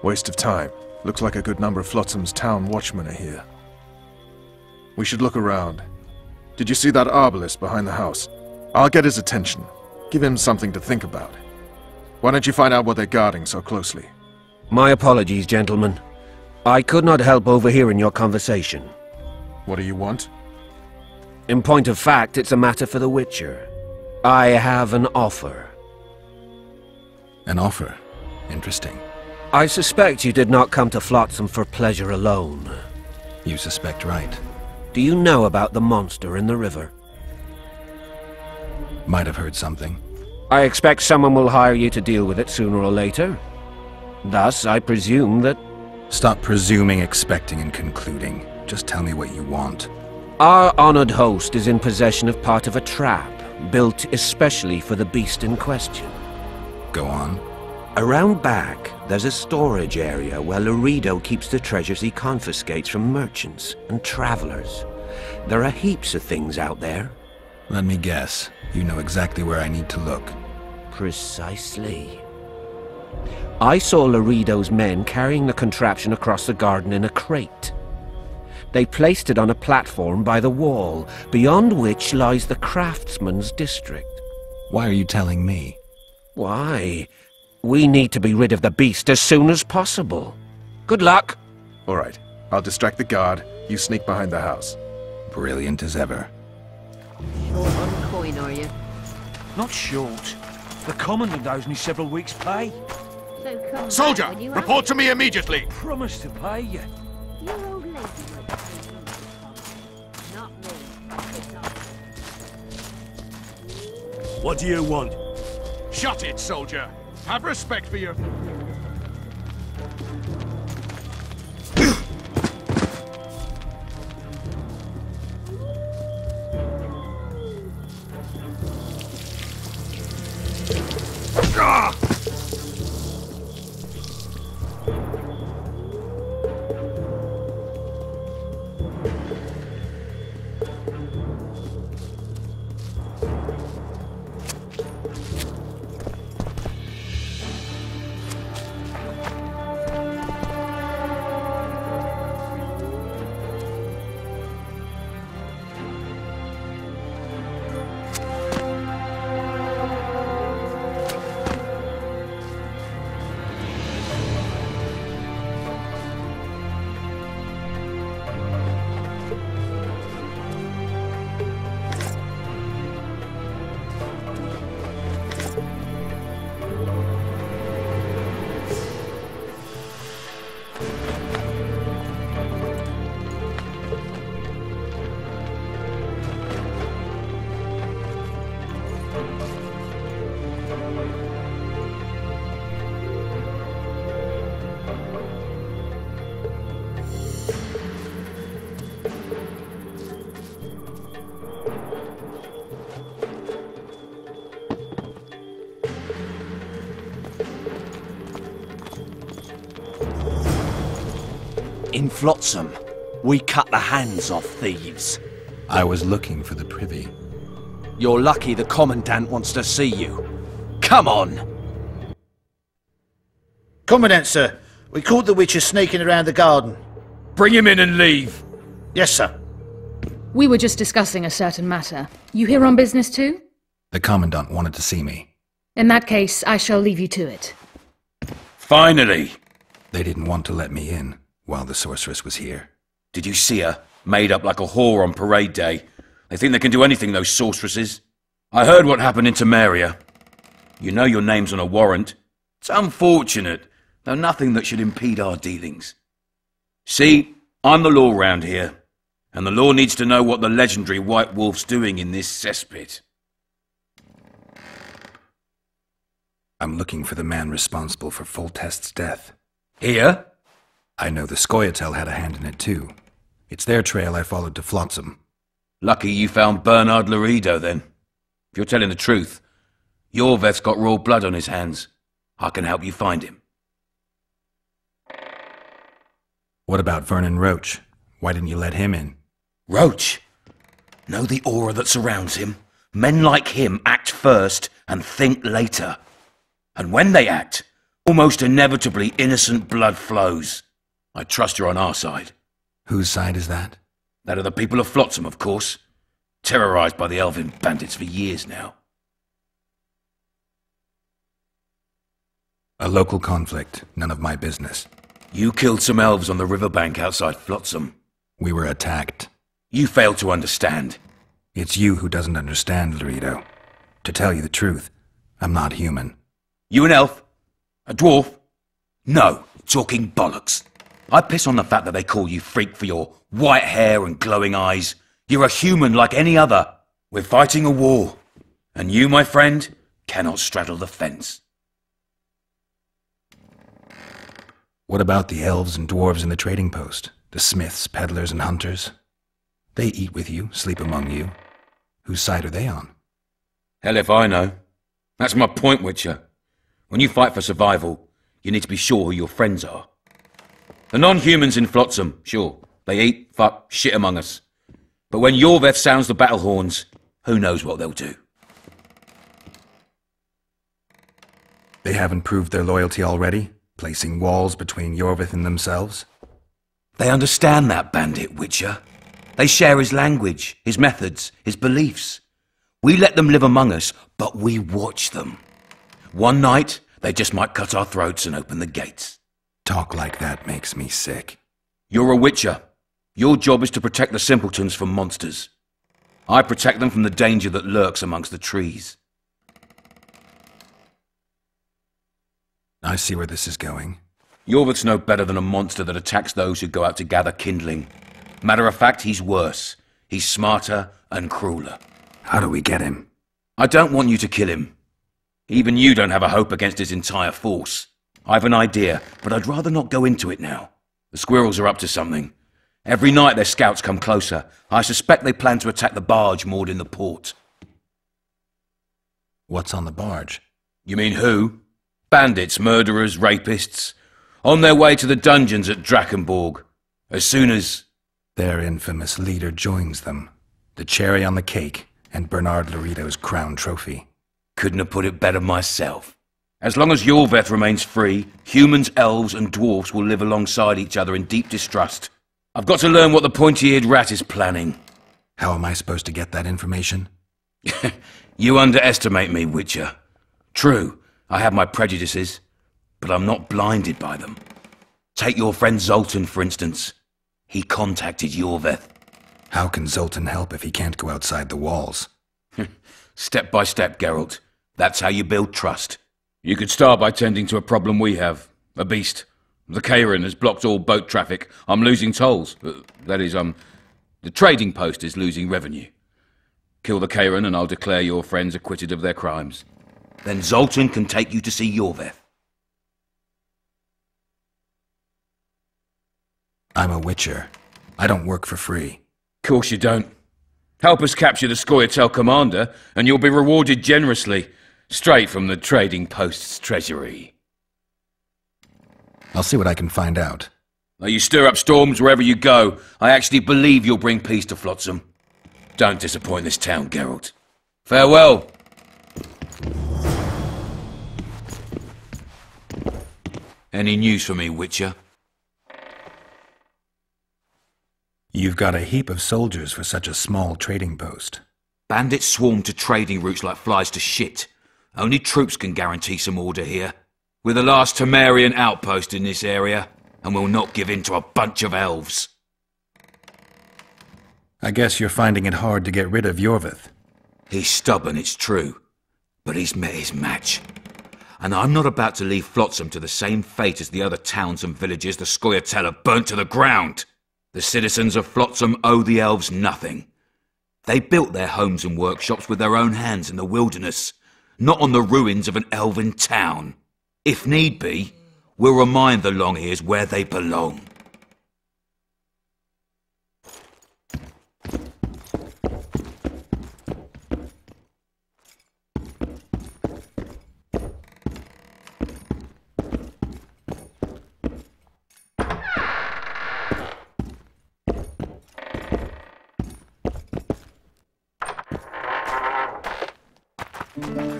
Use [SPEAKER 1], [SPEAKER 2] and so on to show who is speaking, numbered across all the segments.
[SPEAKER 1] Waste of time. Looks like a good number of Flotsam's town watchmen are here. We should look around. Did you see that arbalist behind the house? I'll get his attention. Give him something to think about. Why don't you find out what they're guarding so closely?
[SPEAKER 2] My apologies, gentlemen. I could not help overhearing your conversation.
[SPEAKER 1] What do you want?
[SPEAKER 2] In point of fact, it's a matter for the Witcher. I have an offer.
[SPEAKER 3] An offer? Interesting.
[SPEAKER 2] I suspect you did not come to Flotsam for pleasure alone.
[SPEAKER 3] You suspect right.
[SPEAKER 2] Do you know about the monster in the river?
[SPEAKER 3] Might have heard something.
[SPEAKER 2] I expect someone will hire you to deal with it sooner or later. Thus, I presume that...
[SPEAKER 3] Stop presuming, expecting, and concluding. Just tell me what you want.
[SPEAKER 2] Our honored host is in possession of part of a trap, built especially for the beast in question.
[SPEAKER 3] Go on.
[SPEAKER 2] Around back, there's a storage area where Laredo keeps the treasures he confiscates from merchants and travelers. There are heaps of things out there.
[SPEAKER 3] Let me guess. You know exactly where I need to look.
[SPEAKER 2] Precisely. I saw Laredo's men carrying the contraption across the garden in a crate. They placed it on a platform by the wall, beyond which lies the craftsman's district.
[SPEAKER 3] Why are you telling me?
[SPEAKER 2] Why? We need to be rid of the beast as soon as possible. Good luck!
[SPEAKER 1] All right. I'll distract the guard. You sneak behind the house.
[SPEAKER 3] Brilliant as ever.
[SPEAKER 4] Short on coin, are you?
[SPEAKER 5] Not short. The Commandant owes me several weeks' pay.
[SPEAKER 4] So come
[SPEAKER 6] Soldier,
[SPEAKER 4] back when you
[SPEAKER 6] report
[SPEAKER 4] have
[SPEAKER 6] to me immediately.
[SPEAKER 5] Promise to pay you.
[SPEAKER 4] it. Your old lady might pay you, not me. It's not.
[SPEAKER 5] What do you want?
[SPEAKER 6] Shut it, soldier. Have respect for your...
[SPEAKER 7] In Flotsam, we cut the hands off thieves.
[SPEAKER 3] I was looking for the privy.
[SPEAKER 7] You're lucky the Commandant wants to see you. Come on!
[SPEAKER 8] Commandant, sir. We caught the Witcher sneaking around the garden.
[SPEAKER 6] Bring him in and leave.
[SPEAKER 8] Yes, sir.
[SPEAKER 9] We were just discussing a certain matter. You here on business too?
[SPEAKER 3] The Commandant wanted to see me.
[SPEAKER 9] In that case, I shall leave you to it.
[SPEAKER 6] Finally.
[SPEAKER 3] They didn't want to let me in while the sorceress was here.
[SPEAKER 6] Did you see her? Made up like a whore on parade day. They think they can do anything, those sorceresses. I heard what happened in Temeria. You know your name's on a warrant. It's unfortunate, though nothing that should impede our dealings. See, I'm the law round here, and the law needs to know what the legendary White Wolf's doing in this cesspit.
[SPEAKER 3] I'm looking for the man responsible for Foltest's death.
[SPEAKER 6] Here?
[SPEAKER 3] I know the Scoia'tael had a hand in it too. It's their trail I followed to Flotsam.
[SPEAKER 6] Lucky you found Bernard Laredo, then. If you're telling the truth, your vet's got raw blood on his hands. I can help you find him.
[SPEAKER 3] What about Vernon Roach? Why didn't you let him in?
[SPEAKER 6] Roach? Know the aura that surrounds him? Men like him act first and think later. And when they act, Almost inevitably innocent blood flows. I trust you're on our side.
[SPEAKER 3] Whose side is that?
[SPEAKER 6] That of the people of Flotsam, of course. Terrorized by the elven bandits for years now.
[SPEAKER 3] A local conflict, none of my business.
[SPEAKER 6] You killed some elves on the riverbank outside Flotsam.
[SPEAKER 3] We were attacked.
[SPEAKER 6] You failed to understand.
[SPEAKER 3] It's you who doesn't understand, Laredo. To tell you the truth, I'm not human.
[SPEAKER 6] You an elf? A dwarf? No, talking bollocks. I piss on the fact that they call you freak for your white hair and glowing eyes. You're a human like any other. We're fighting a war. And you, my friend, cannot straddle the fence.
[SPEAKER 3] What about the elves and dwarves in the trading post? The smiths, peddlers, and hunters? They eat with you, sleep among you. Whose side are they on?
[SPEAKER 6] Hell if I know. That's my point, Witcher. When you fight for survival, you need to be sure who your friends are. The non-humans in Flotsam, sure, they eat, fuck, shit among us. But when Yorveth sounds the battle horns, who knows what they'll do.
[SPEAKER 3] They haven't proved their loyalty already, placing walls between Yorveth and themselves?
[SPEAKER 6] They understand that bandit, Witcher. They share his language, his methods, his beliefs. We let them live among us, but we watch them. One night, they just might cut our throats and open the gates.
[SPEAKER 3] Talk like that makes me sick.
[SPEAKER 6] You're a Witcher. Your job is to protect the simpletons from monsters. I protect them from the danger that lurks amongst the trees.
[SPEAKER 3] I see where this is going.
[SPEAKER 6] Yorveth's no better than a monster that attacks those who go out to gather kindling. Matter of fact, he's worse. He's smarter and crueler.
[SPEAKER 3] How do we get him?
[SPEAKER 6] I don't want you to kill him. Even you don't have a hope against his entire force. I've an idea, but I'd rather not go into it now. The squirrels are up to something. Every night their scouts come closer. I suspect they plan to attack the barge moored in the port.
[SPEAKER 3] What's on the barge?
[SPEAKER 6] You mean who? Bandits, murderers, rapists. On their way to the dungeons at Drakenborg. As soon as...
[SPEAKER 3] Their infamous leader joins them. The cherry on the cake, and Bernard Laredo's crown trophy.
[SPEAKER 6] Couldn't have put it better myself. As long as Yorveth remains free, humans, elves, and dwarfs will live alongside each other in deep distrust. I've got to learn what the pointy-eared rat is planning.
[SPEAKER 3] How am I supposed to get that information?
[SPEAKER 6] You underestimate me, Witcher. True, I have my prejudices, but I'm not blinded by them. Take your friend Zoltan, for instance. He contacted Yorveth.
[SPEAKER 3] How can Zoltan help if he can't go outside the walls?
[SPEAKER 6] Step by step, Geralt. That's how you build trust. You could start by tending to a problem we have. A beast. The Kairin has blocked all boat traffic. I'm losing tolls. That is, the trading post is losing revenue. Kill the Kairin and I'll declare your friends acquitted of their crimes. Then Zoltan can take you to see Yorveth.
[SPEAKER 3] I'm a Witcher. I don't work for free.
[SPEAKER 6] Course you don't. Help us capture the Scoia'tael commander, and you'll be rewarded generously, straight from the trading post's treasury.
[SPEAKER 3] I'll see what I can find out.
[SPEAKER 6] Now you stir up storms wherever you go. I actually believe you'll bring peace to Flotsam. Don't disappoint this town, Geralt. Farewell. Any news for me, Witcher?
[SPEAKER 3] You've got a heap of soldiers for such a small trading post.
[SPEAKER 6] Bandits swarm to trading routes like flies to shit. Only troops can guarantee some order here. We're the last Temerian outpost in this area, and we'll not give in to a bunch of elves.
[SPEAKER 3] I guess you're finding it hard to get rid of Yorveth.
[SPEAKER 6] He's stubborn, it's true, but he's met his match. And I'm not about to leave Flotsam to the same fate as the other towns and villages the Scoia'tael have burnt to the ground. The citizens of Flotsam owe the elves nothing. They built their homes and workshops with their own hands in the wilderness, not on the ruins of an elven town. If need be, we'll remind the Longears where they belong.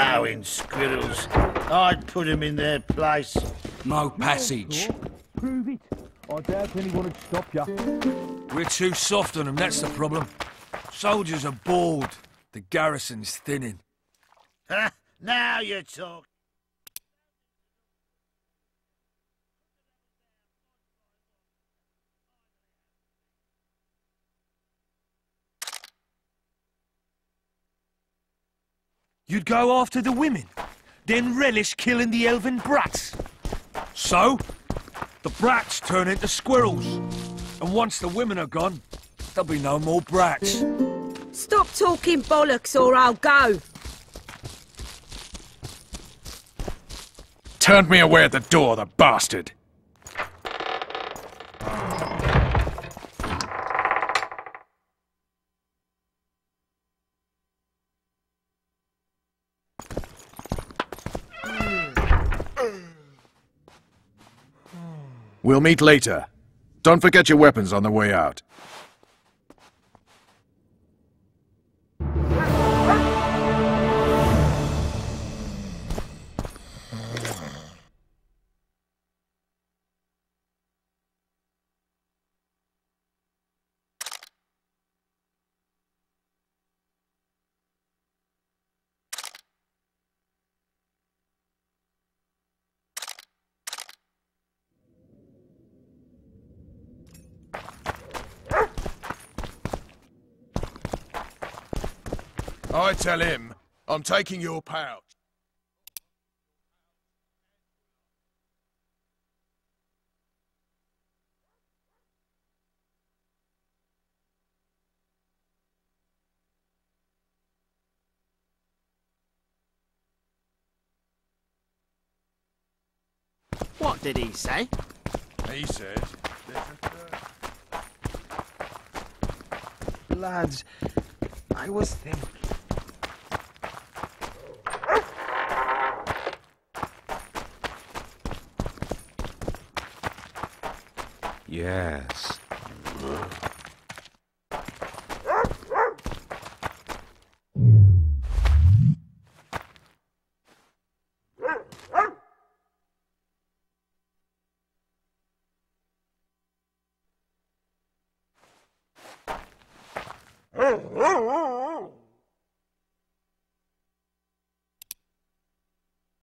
[SPEAKER 8] bowing squirrels. I'd put 'em in their place.
[SPEAKER 5] No passage.
[SPEAKER 10] Prove it. I doubt anyone would stop you.
[SPEAKER 5] We're too soft on them, that's the problem. Soldiers are bored. The garrison's thinning.
[SPEAKER 8] Ha! Now you talk.
[SPEAKER 5] You'd go after the women, then relish killing the elven brats. So, the brats turn into squirrels. And once the women are gone, there'll be no more brats.
[SPEAKER 4] Stop talking bollocks or I'll go.
[SPEAKER 1] Turned me away at the door, the bastard! We'll meet later. Don't forget your weapons on the way out. I tell him, I'm taking your pouch.
[SPEAKER 7] What did he say?
[SPEAKER 1] He said,
[SPEAKER 3] Lads, I was thinking.
[SPEAKER 2] Yes.